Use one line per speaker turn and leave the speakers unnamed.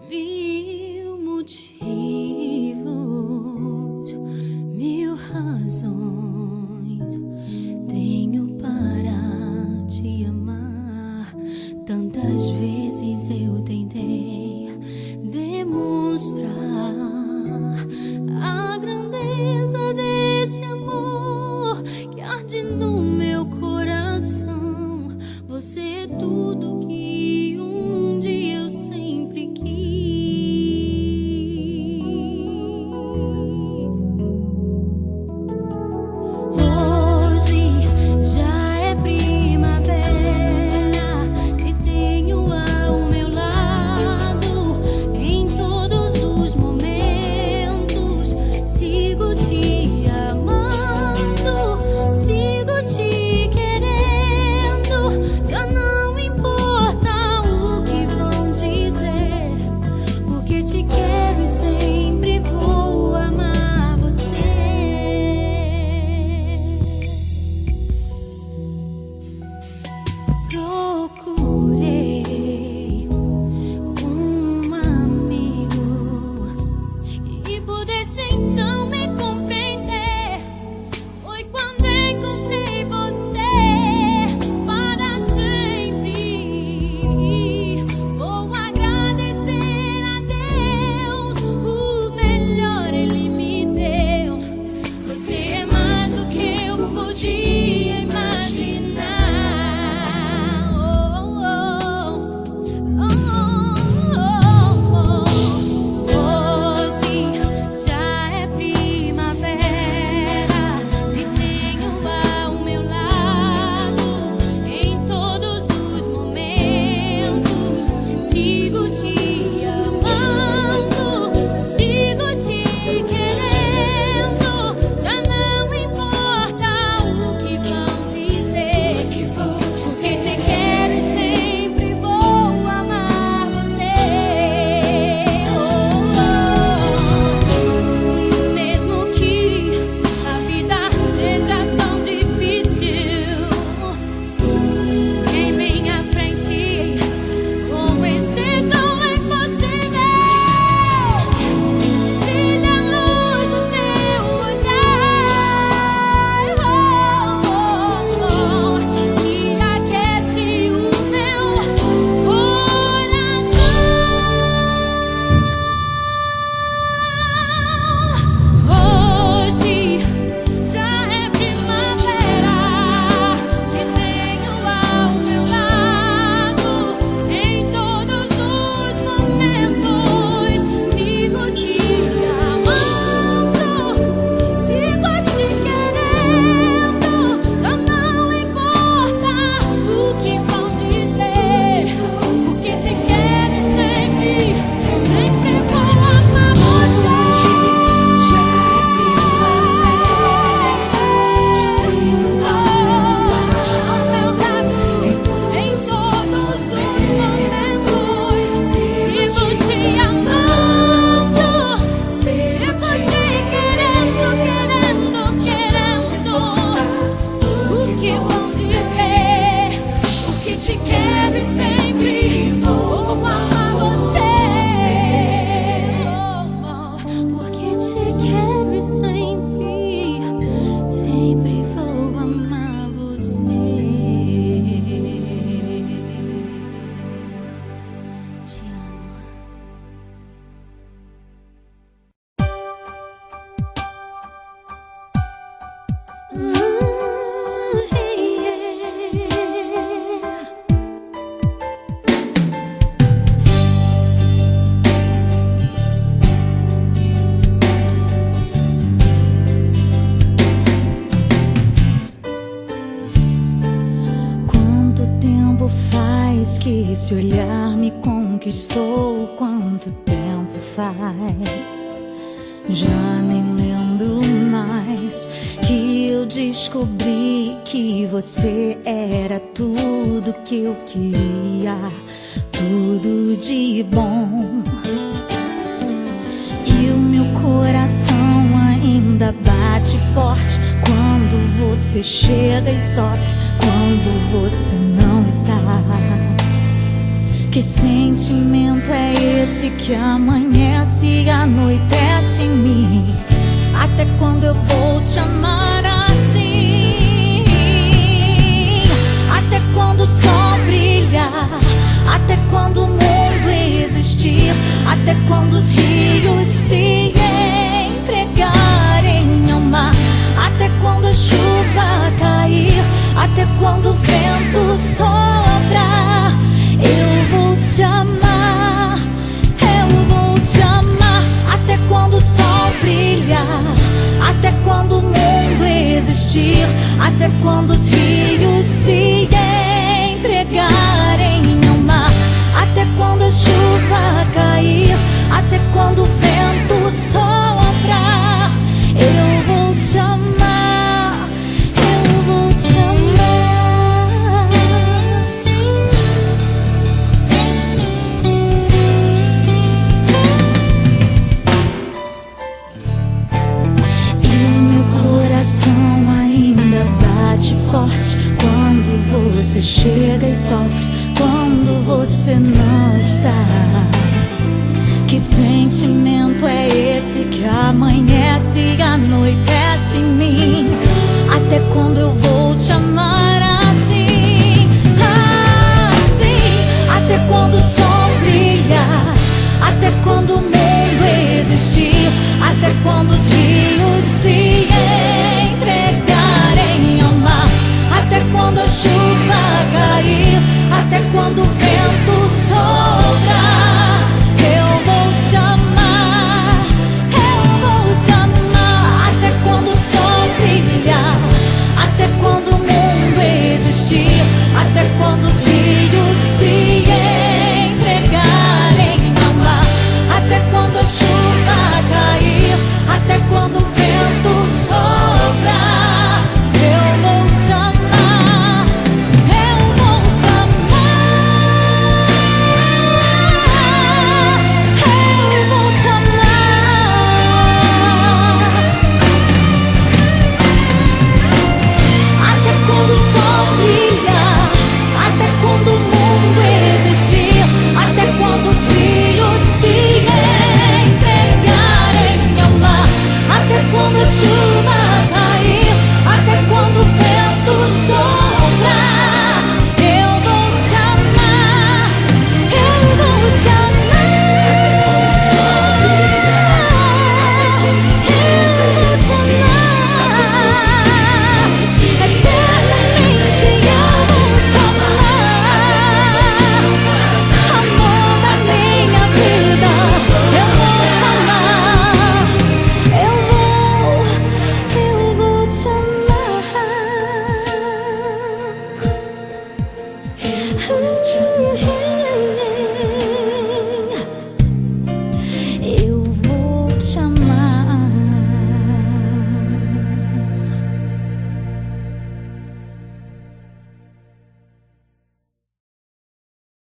Mil motivos, mil razões tenho para te amar. Tantas vezes eu tentei demonstrar a grandeza desse amor que arde no meu coração. Você é tudo que um dia eu sempre quis. Hoje já é primavera, te tenho ao meu lado em todos os momentos. Sigo te amando, sigo te querendo. Já não importa o que vão dizer, porque te quero e sempre vou amar você. Procurei um amigo que pudesse então me compreender. Foi quando encontrei você para sempre. Vou agradecer a Deus, o melhor Ele me deu. Você é mais do que eu podia imaginar. Hoje já é primavera, te tenho ao meu lado em todos os momentos. Sigo te amando, sigo te querendo. Já não importa o que vão dizer, porque te quero e sempre vou amar você. Mesmo que a vida seja tão difícil em minha frente, como estejam impossível, brilha a luz do teu olhar, que aquece o meu coração. Hoje já é primavera, te tenho ao meu lado em todos os momentos. Sigo te amando, sigo te querendo. Já não importa o que vão dizer, porque te quero e sempre vou amar você. Já é primavera, te tenho ao meu lado em todos os momentos. Sigo te amando, sigo te querendo. O que vão dizer, porque te quero e sempre vou amar você. Porque te quero e sempre vou amar você. Te amo.
Quanto tempo faz que esse olhar me conquistou? Quanto tempo faz? Já nem lembro mais que eu descobri que você era tudo que eu queria, tudo de bom. E o meu coração ainda bate forte quando você chega e sofre, quando você não está. Que sentimento é esse que amanhece e anoitece em mim? Até quando eu vou te amar assim? Até quando o sol brilhar? Até quando o mundo existir? Até quando os rios se entregarem ao mar? Até quando a chuva cair? Até quando o vento soprar? Eu vou te amar, eu vou te amar. Até quando o sol brilhar? Até quando o mundo existir? Até quando os rios se entregarem ao mar? Até quando a chuva cair? Até quando o vento soprar? Eu vou te amar, eu vou te amar. E o meu coração ainda bate forte quando você chega e sofre, quando você não está. Que sentimento é esse que amanhece e anoitece em mim? Até quando eu vou te amar